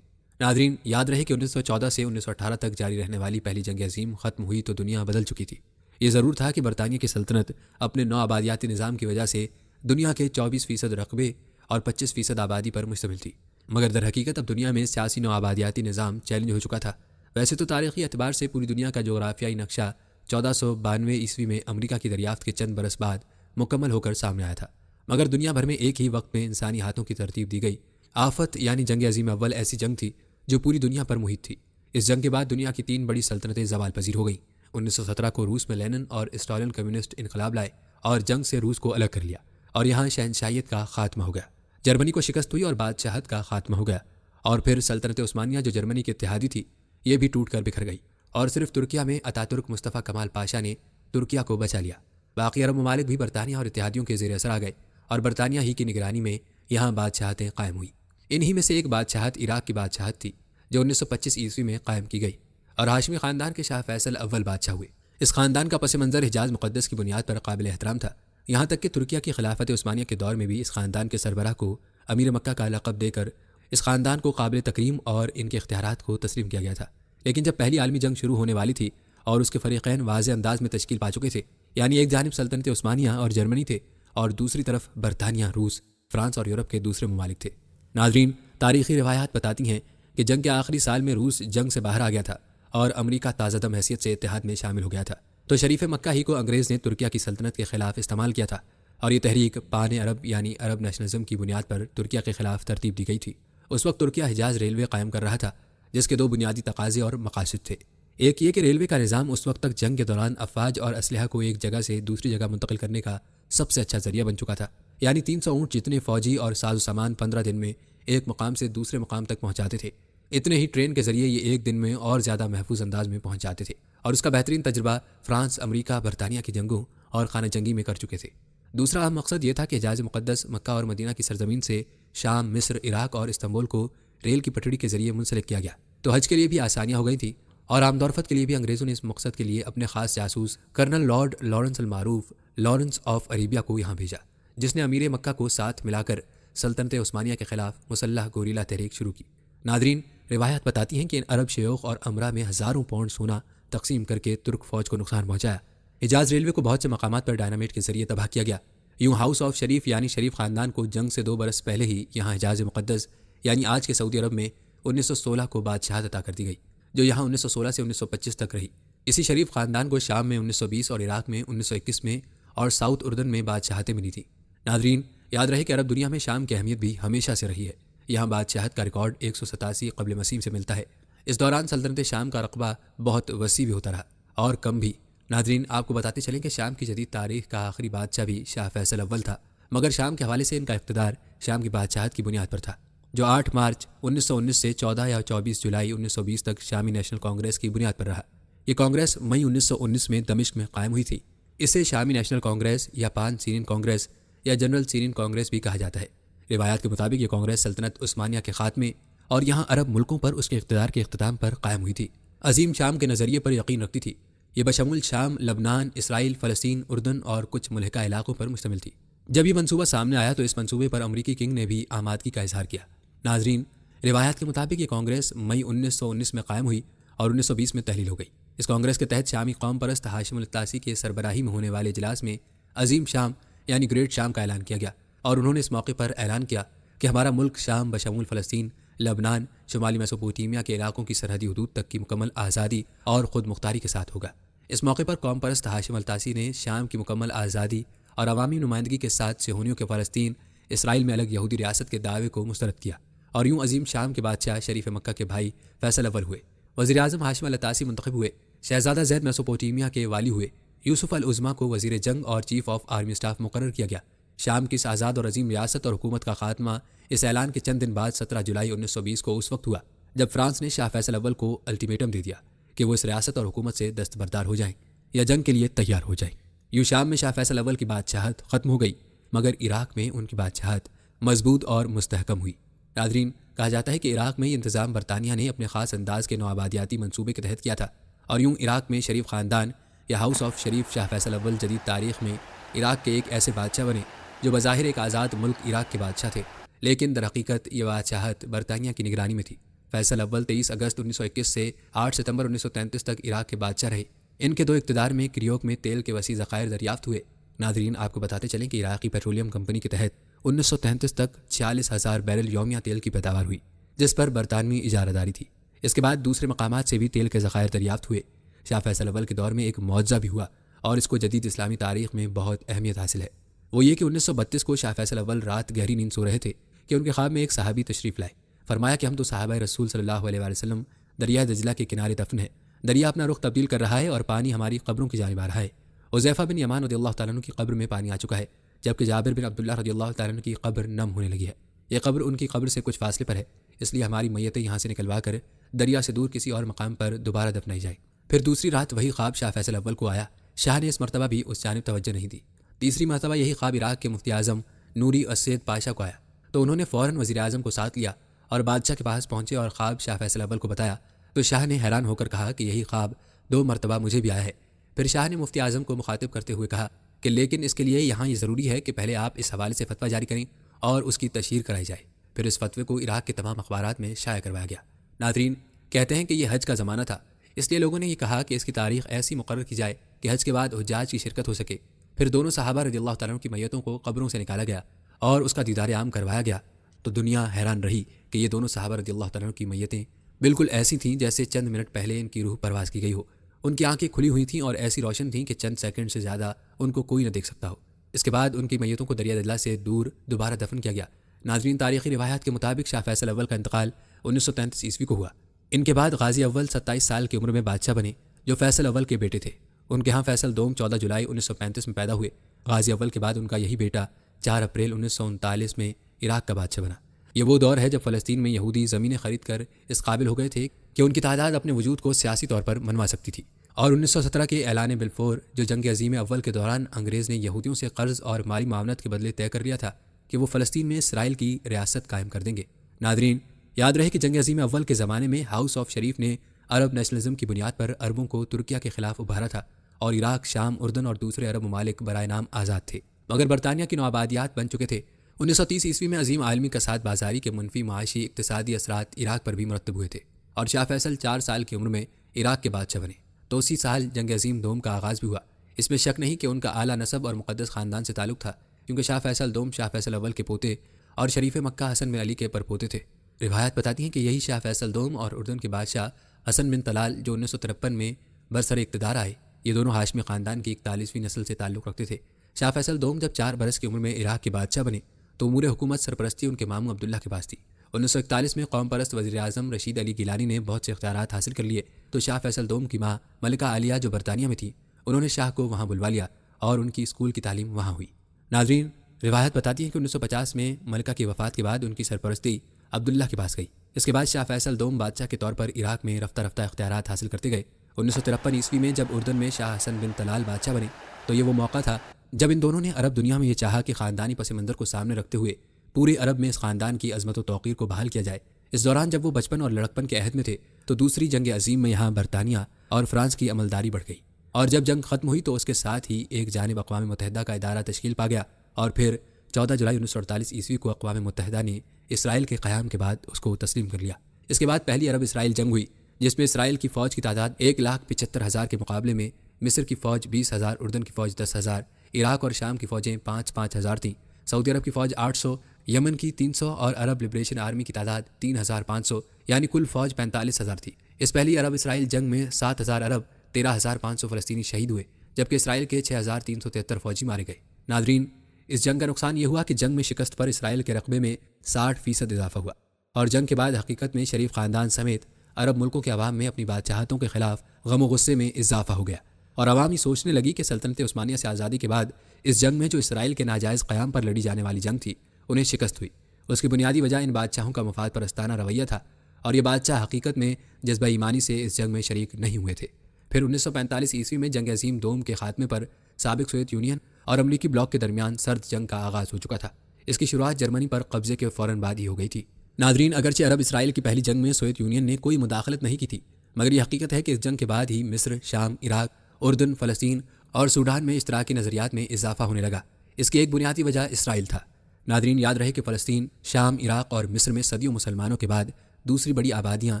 ناظرین، یاد رہے کہ 1914 سے 1918 تک جاری رہنے والی پہلی جنگ عظیم ختم ہوئی تو دنیا بدل چکی تھی۔ یہ ضرور تھا کہ برطانیہ کی سلطنت اپنے نو آبادیاتی نظام کی وجہ سے دنیا کے 24% رقبے اور 25% آبادی پر مشتمل تھی، مگر در حقیقت اب دنیا میں سیاسی نو آبادیاتی نظام چیلنج ہو چکا تھا۔ ویسے تو تاریخی اعتبار سے پوری دنیا کا جغرافیائی نقشہ 1492 عیسوی میں امریکہ کی دریافت کے چند برس بعد مکمل ہو کر سامنے آیا تھا، مگر دنیا بھر میں ایک ہی وقت میں انسانی ہاتھوں کی ترتیب دی گئی آفت یعنی جنگ عظیم اول ایسی جنگ تھی جو پوری دنیا پر محیط تھی۔ اس جنگ کے بعد دنیا کی 3 بڑی سلطنتیں زوال پذیر ہو گئیں۔ 1917 کو روس میں لینن اور اسٹالن کمیونسٹ انقلاب لائے اور جنگ سے روس کو الگ کر لیا، اور یہاں شہنشاہیت کا خاتمہ ہو گیا۔ جرمنی کو شکست ہوئی اور بادشاہت کا خاتمہ ہو گیا، اور پھر سلطنت عثمانیہ جو جرمنی کی اتحادی تھی یہ بھی ٹوٹ کر بکھر گئی، اور صرف ترکیہ میں اتاترک مصطفیٰ کمال پاشا نے ترکیہ کو بچا لیا۔ باقی عرب ممالک بھی برطانیہ اور اتحادیوں کے زیر اثر آ گئے، اور برطانیہ ہی کی نگرانی میں یہاں بادشاہتیں قائم ہوئیں۔ انہی میں سے ایک بادشاہت عراق کی بادشاہت تھی، جو 1925 عیسوی میں قائم کی گئی، اور ہاشمی خاندان کے شاہ فیصل اول بادشاہ ہوئے۔ اس خاندان کا پس منظر حجاز مقدس کی بنیاد پر قابل احترام تھا، یہاں تک کہ ترکیہ کی خلافت عثمانیہ کے دور میں بھی اس خاندان کے سربراہ کو امیر مکہ کا لقب دے کر اس خاندان کو قابل تکریم اور ان کے اختیارات کو تسلیم کیا گیا تھا۔ لیکن جب پہلی عالمی جنگ شروع ہونے والی تھی اور اس کے فریقین واضح انداز میں تشکیل پا چکے تھے، یعنی ایک جانب سلطنت عثمانیہ اور جرمنی تھے، اور دوسری طرف برطانیہ، روس، فرانس اور یورپ کے دوسرے ممالک تھے۔ ناظرین، تاریخی روایات بتاتی ہیں کہ جنگ کے آخری سال میں روس جنگ سے باہر آ گیا تھا اور امریکہ تازہ دم حیثیت سے اتحاد میں شامل ہو گیا تھا، تو شریف مکہ ہی کو انگریز نے ترکیہ کی سلطنت کے خلاف استعمال کیا تھا، اور یہ تحریک پان عرب یعنی عرب نیشنلزم کی بنیاد پر ترکیہ کے خلاف ترتیب دی گئی تھی۔ اس وقت ترکیہ حجاز ریلوے قائم کر رہا تھا، جس کے 2 بنیادی تقاضے اور مقاصد تھے۔ ایک یہ کہ ریلوے کا نظام اس وقت تک جنگ کے دوران افواج اور اسلحہ کو ایک جگہ سے دوسری جگہ منتقل کرنے کا سب سے اچھا ذریعہ بن چکا تھا، یعنی 300 اونٹ جتنے فوجی اور ساز و سامان 15 دن میں ایک مقام سے دوسرے مقام تک پہنچاتے تھے، اتنے ہی ٹرین کے ذریعے یہ ایک دن میں اور زیادہ محفوظ انداز میں پہنچ جاتے تھے، اور اس کا بہترین تجربہ فرانس، امریکہ، برطانیہ کی جنگوں اور خانہ جنگی میں کر چکے تھے۔ دوسرا اہم مقصد یہ تھا کہ حجاز مقدس، مکہ اور مدینہ کی سرزمین سے شام، مصر، عراق اور استنبول کو ریل کی پٹڑی کے ذریعے منسلک کیا گیا، تو حج کے لیے بھی آسانیاں ہو گئی تھیں، اور آمدورفت کے لیے بھی انگریزوں نے اس مقصد کے لیے اپنے خاص جاسوس کرنل لارڈ لارنس المعروف لارنس آف عربیہ کو یہاں بھیجا، جس نے امیر مکہ کو ساتھ ملا کر سلطنت عثمانیہ کے خلاف مسلح گوریلا تحریک شروع کی۔ ناظرین، روایات بتاتی ہیں کہ ان عرب شیوخ اور امرا میں ہزاروں پاؤنڈ سونا تقسیم کر کے ترک فوج کو نقصان پہنچایا۔ حجاز ریلوے کو بہت سے مقامات پر ڈائنامیٹ کے ذریعے تباہ کیا گیا۔ یوں ہاؤس آف شریف یعنی شریف خاندان کو جنگ سے 2 برس پہلے ہی یہاں حجاز مقدس یعنی آج کے سعودی عرب میں 1916 کو بادشاہت عطا کر دی گئی، جو یہاں 1916 سے 1925 تک رہی۔ اسی شریف خاندان کو شام میں 1920 اور عراق میں 1921 میں اور ساؤتھ اردن میں بادشاہتیں ملی تھیں۔ ناظرین، یاد رہے کہ عرب دنیا میں شام کی اہمیت بھی ہمیشہ سے رہی ہے۔ یہاں بادشاہت کا ریکارڈ 187 قبل مسیح سے ملتا ہے۔ اس دوران سلطنت شام کا رقبہ بہت وسیع بھی ہوتا رہا اور کم بھی۔ ناظرین، آپ کو بتاتے چلیں کہ شام کی جدید تاریخ کا آخری بادشاہ بھی شاہ فیصل اول تھا، مگر شام کے حوالے سے ان کا اقتدار شام کی بادشاہت کی بنیاد پر تھا، جو 8 مارچ 1919 سے 14 یا 24 جولائی 1920 تک شامی نیشنل کانگریس کی بنیاد پر رہا۔ یہ کانگریس مئی 1919 میں دمشق میں قائم ہوئی تھی۔ اسے شامی نیشنل کانگریس یا پان سیرین کانگریس یا جنرل سیرین کانگریس بھی کہا جاتا ہے۔ روایات کے مطابق یہ کانگریس سلطنت عثمانیہ کے خاتمے اور یہاں عرب ملکوں پر اس کے اقتدار کے اختتام پر قائم ہوئی تھی۔ عظیم شام کے نظریے پر یقین رکھتی تھی۔ یہ بشمول شام، لبنان، اسرائیل، فلسطین، اردن اور کچھ ملحقہ علاقوں پر مشتمل تھی۔ جب یہ منصوبہ سامنے آیا تو اس منصوبے پر امریکی کنگ نے بھی آمادگی کا اظہار کیا۔ ناظرین، روایات کے مطابق یہ کانگریس مئی 1919 میں قائم ہوئی اور 1920 میں تحلیل ہو گئی۔ اس کانگریس کے تحت شامی قوم پرست ہاشم الطاسی کے سربراہی میں ہونے والے اجلاس میں عظیم شام یعنی گریٹ شام کا اعلان کیا گیا، اور انہوں نے اس موقع پر اعلان کیا کہ ہمارا ملک شام بشمول فلسطین، لبنان، شمالی میسوپوٹیمیا کے علاقوں کی سرحدی حدود تک کی مکمل آزادی اور خود مختاری کے ساتھ ہوگا۔ اس موقع پر قوم پرست ہاشم الطاسی نے شام کی مکمل آزادی اور عوامی نمائندگی کے ساتھ صہیونیوں کے فلسطین، اسرائیل میں الگ یہودی ریاست کے دعوے کو مسترد کیا، اور یوں عظیم شام کے بادشاہ شریف مکہ کے بھائی فیصل اول ہوئے۔ وزیر اعظم ہاشم الطاسی منتخب ہوئے۔ شہزادہ زید میسوپوٹیمیا کے والی ہوئے۔ یوسف العظمیٰ کو وزیر جنگ اور چیف آف آرمی اسٹاف مقرر کیا گیا۔ شام کی اس آزاد اور عظیم ریاست اور حکومت کا خاتمہ اس اعلان کے چند دن بعد 17 جولائی 1920 کو اس وقت ہوا جب فرانس نے شاہ فیصل اول کو الٹیمیٹم دے دیا کہ وہ اس ریاست اور حکومت سے دستبردار ہو جائیں یا جنگ کے لیے تیار ہو جائیں۔ یوں شام میں شاہ فیصل اول کی بادشاہت ختم ہو گئی، مگر عراق میں ان کی بادشاہت مضبوط اور مستحکم ہوئی۔ ناظرین، کہا جاتا ہے کہ عراق میں یہ انتظام برطانیہ نے اپنے خاص انداز کے نوآبادیاتی منصوبے کے تحت کیا تھا، اور یوں عراق میں شریف خاندان یا ہاؤس آف شریف شاہ فیصل اول جدید تاریخ میں عراق کے ایک ایسے بادشاہ بنے جو بظاہر ایک آزاد ملک عراق کے بادشاہ تھے، لیکن در حقیقت یہ بادشاہت برطانیہ کی نگرانی میں تھی۔ فیصل اول 23 اگست 1921 سے 8 ستمبر 1933 تک عراق کے بادشاہ رہے۔ ان کے دو اقتدار میں کریوک میں تیل کے وسیع ذخائر دریافت ہوئے۔ ناظرین، آپ کو بتاتے چلیں کہ عراقی پیٹرولیم کمپنی کے تحت 1933 تک 46,000 بیرل یومیہ تیل کی پیداوار ہوئی، جس پر برطانوی اجارہ داری تھی۔ اس کے بعد دوسرے مقامات سے بھی تیل کے ذخائر دریافت ہوئے۔ شاہ فیصل اول کے دور میں ایک معجزہ بھی ہوا اور اس کو جدید اسلامی تاریخ میں بہت اہمیت حاصل ہے۔ وہ یہ کہ 1932 کو شاہ فیصل اول رات گہری نیند سو رہے تھے کہ ان کے خواب میں ایک صحابی تشریف لائے۔ فرمایا کہ ہم تو صحابہ رسول صلی اللہ علیہ وآلہ وسلم دریائے دجلہ کے کنارے دفن ہیں۔ دریا اپنا رخ تبدیل کر رہا ہے اور پانی ہماری قبروں کی جانب آ رہا ہے۔ حذیفہ بن یمان رضی اللہ تعالیٰ عنہ کی قبر میں پانی آ چکا ہے، جبکہ جابر بن عبداللہ رضی اللہ تعالیٰ عنہ کی قبر نم ہونے لگی ہے۔ یہ قبر ان کی قبر سے کچھ فاصلے پر ہے، اس لیے ہماری میتیں یہاں سے نکلوا کر دریا سے دور کسی اور مقام پر دوبارہ دفنائی جائیں۔ پھر دوسری رات وہی خواب شاہ فیصل اول کو آیا۔ شاہ نے اس مرتبہ بھی اس جانب توجہ نہیں دی۔ تیسری مرتبہ یہی خواب عراق کے مفتی اعظم نوری السید پاشا کو آیا، تو انہوں نے فوراً وزیر اعظم کو ساتھ لیا اور بادشاہ کے پاس پہنچے اور خواب شاہ فیصل اول کو بتایا، تو شاہ نے حیران ہو کر کہا کہ یہی خواب 2 مرتبہ مجھے بھی آیا ہے۔ پھر شاہ نے مفتی اعظم کو مخاطب کرتے ہوئے کہا کہ لیکن اس کے لیے یہاں یہ ضروری ہے کہ پہلے آپ اس حوالے سے فتویٰ جاری کریں اور اس کی تشہیر کرائی جائے۔ پھر اس فتوے کو عراق کے تمام اخبارات میں شائع کروایا گیا۔ ناظرین، کہتے ہیں کہ یہ حج کا زمانہ تھا، اس لیے لوگوں نے یہ کہا کہ اس کی تاریخ ایسی مقرر کی جائے کہ حج کے بعد حجاج کی شرکت ہو سکے۔ پھر دونوں صحابہ رضی اللہ تعالیٰ عنہ کی میتوں کو قبروں سے نکالا گیا اور اس کا دیدار عام کروایا گیا، تو دنیا حیران رہی کہ یہ دونوں صحابہ رضی اللہ تعالیٰ عنہ کی میتیں بالکل ایسی تھیں جیسے چند منٹ پہلے ان کی روح پرواز کی گئی ہو۔ ان کی آنکھیں کھلی ہوئی تھیں اور ایسی روشن تھیں کہ چند سیکنڈ سے زیادہ ان کو کوئی نہ دیکھ سکتا ہو۔ اس کے بعد ان کی میتوں کو دریا دجلہ سے دور دوبارہ دفن کیا گیا۔ ناظرین، تاریخی روایات کے مطابق شاہ فیصل اول کا انتقال 1933 عیسوی کو ہوا۔ ان کے بعد غازی اول 27 سال کی عمر میں بادشاہ بنے، جو فیصل اول کے بیٹے تھے۔ ان کے ہاں فیصل دوم 14 جولائی 1935 میں پیدا ہوئے۔ غازی اول کے بعد ان کا یہی بیٹا 4 اپریل 1939 میں عراق کا بادشاہ بنا۔ یہ وہ دور ہے جب فلسطین میں یہودی زمینیں خرید کر اس قابل ہو گئے تھے کہ ان کی تعداد اپنے وجود کو سیاسی طور پر منوا سکتی تھی، اور 1917 کے اعلان بلفور، جو جنگ عظیم اول کے دوران انگریز نے یہودیوں سے قرض اور مالی معاونت کے بدلے طے کر لیا تھا کہ وہ فلسطین میں اسرائیل کی ریاست قائم کر دیں گے۔ ناظرین، یاد رہے کہ جنگ عظیم اول کے زمانے میں ہاؤس آف شریف نے عرب نیشنلزم کی بنیاد پر عربوں کو ترکیہ کے خلاف ابھارا تھا، اور عراق، شام، اردن اور دوسرے عرب ممالک برائے نام آزاد تھے، مگر برطانیہ کی نوآبادیات بن چکے تھے۔ 1930 عیسوی میں عظیم عالمی کساد بازاری کے منفی معاشی اقتصادی اثرات عراق پر بھی مرتب ہوئے تھے، اور شاہ فیصل 4 سال کی عمر میں عراق کے بادشاہ بنے۔ تو اسی سال جنگ عظیم دوم کا آغاز بھی ہوا۔ اس میں شک نہیں کہ ان کا اعلیٰ نسب اور مقدس خاندان سے تعلق تھا، کیونکہ شاہ فیصل دوم شاہ فیصل اول کے پوتے اور شریف مکہ حسن بن علی کے پرپوتے تھے۔ روایات بتاتی ہیں کہ یہی شاہ فیصل دوم اور اردن کے بادشاہ حسن بن طلال جو 1953 میں برسر اقتدار آئے، یہ دونوں ہاشمی خاندان کی 41ویں نسل سے تعلق رکھتے تھے۔ شاہ فیصل دوم جب 4 برس کی عمر میں عراق کے بادشاہ بنے تو امور حکومت سرپرستی ان کے ماموں عبداللہ کے پاس تھی۔ 1941 میں قوم پرست وزیر اعظم رشید علی گیلانی نے بہت سے اختیارات حاصل کر لیے، تو شاہ فیصل دوم کی ماں ملکہ عالیہ جو برطانیہ میں تھی، انہوں نے شاہ کو وہاں بلوا لیا اور ان کی اسکول کی تعلیم وہاں ہوئی۔ ناظرین، روایت بتاتی ہے کہ 1950 میں ملکہ کی وفات کے بعد ان کی سرپرستی عبداللہ کے پاس گئی۔ اس کے بعد شاہ فیصل دوم بادشاہ کے طور پر عراق میں رفتہ رفتہ اختیارات حاصل کرتے گئے۔ 1953 عیسوی میں جب اردن میں شاہ حسن بن طلال بادشاہ بنے تو یہ وہ موقع تھا جب ان دونوں نے عرب دنیا میں یہ چاہا کہ خاندانی پس منظر کو سامنے رکھتے ہوئے پورے عرب میں اس خاندان کی عظمت و توقیر کو بحال کیا جائے۔ اس دوران جب وہ بچپن اور لڑکپن کے عہد میں تھے تو دوسری جنگ عظیم میں یہاں برطانیہ اور فرانس کی عملداری بڑھ گئی، اور جب جنگ ختم ہوئی تو اس کے ساتھ ہی ایک جانب اقوام متحدہ کا ادارہ تشکیل پا گیا، اور پھر 14 جولائی 1948 عیسوی کو اقوام متحدہ نے اسرائیل کے قیام کے بعد اس کو تسلیم کر لیا۔ اس کے بعد پہلی عرب اسرائیل جنگ ہوئی، جس میں اسرائیل کی فوج کی تعداد 1,75,000 کے مقابلے میں مصر کی فوج 20,000، اردن کی فوج 10,000، عراق اور شام کی فوجیں 5,000 تھیں، سعودی عرب کی فوج 800، یمن کی 300 اور عرب لبریشن آرمی کی تعداد 3,500، یعنی کل فوج 45,000 تھی۔ اس پہلی عرب اسرائیل جنگ میں 7,000 عرب، 13,500 فلسطینی شہید ہوئے، جبکہ اسرائیل کے 6,373 فوجی مارے گئے۔ ناظرین، اس جنگ کا نقصان یہ ہوا کہ جنگ میں شکست پر اسرائیل کے رقبے میں 60% اضافہ ہوا، اور جنگ کے بعد حقیقت میں شریف خاندان سمیت عرب ملکوں کے عوام میں اپنی بادشاہتوں کے خلاف غم و غصے میں اضافہ ہو گیا، اور عوام یہ سوچنے لگی کہ سلطنت عثمانیہ سے آزادی کے بعد اس جنگ میں جو اسرائیل کے ناجائز قیام پر لڑی جانے والی جنگ تھی انہیں شکست ہوئی۔ اس کی بنیادی وجہ ان بادشاہوں کا مفاد پرستانہ رویہ تھا، اور یہ بادشاہ حقیقت میں جذبہ ایمانی سے اس جنگ میں شریک نہیں ہوئے تھے۔ پھر 1945 عیسوی میں جنگ عظیم دوم کے خاتمے پر سابق سوویت یونین اور امریکی بلاک کے درمیان سرد جنگ کا آغاز ہو چکا تھا۔ اس کی شروعات جرمنی پر قبضے کے فوراً بعد ہی ہو گئی تھی۔ ناظرین، اگرچہ عرب اسرائیل کی پہلی جنگ میں سوویت یونین نے کوئی مداخلت نہیں کی تھی، مگر یہ حقیقت ہے کہ اس جنگ کے بعد ہی مصر، شام، عراق، اردن، فلسطین اور سوڈان میں اشتراکی نظریات میں اضافہ ہونے لگا۔ اس کی ایک بنیادی وجہ اسرائیل تھا۔ ناظرین، یاد رہے کہ فلسطین، شام، عراق اور مصر میں صدیوں مسلمانوں کے بعد دوسری بڑی آبادیاں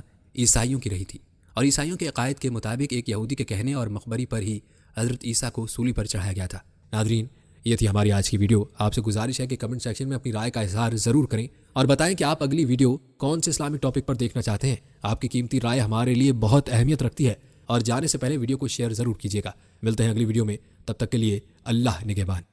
عیسائیوں کی رہی تھیں، اور عیسائیوں کے عقائد کے مطابق ایک یہودی کے کہنے اور مقبری پر ہی حضرت عیسیٰ کو سولی پر چڑھایا گیا تھا۔ ناظرین، یہ تھی ہماری آج کی ویڈیو۔ آپ سے گزارش ہے کہ کمنٹ سیکشن میں اپنی رائے کا اظہار ضرور کریں اور بتائیں کہ آپ اگلی ویڈیو کون سے اسلامک ٹاپک پر دیکھنا چاہتے ہیں۔ آپ کی قیمتی رائے ہمارے لیے بہت اہمیت رکھتی ہے، اور جانے سے پہلے ویڈیو کو شیئر ضرور کیجیے گا۔ ملتے ہیں اگلی ویڈیو میں، تب تک کے لیے اللہ نگہبان۔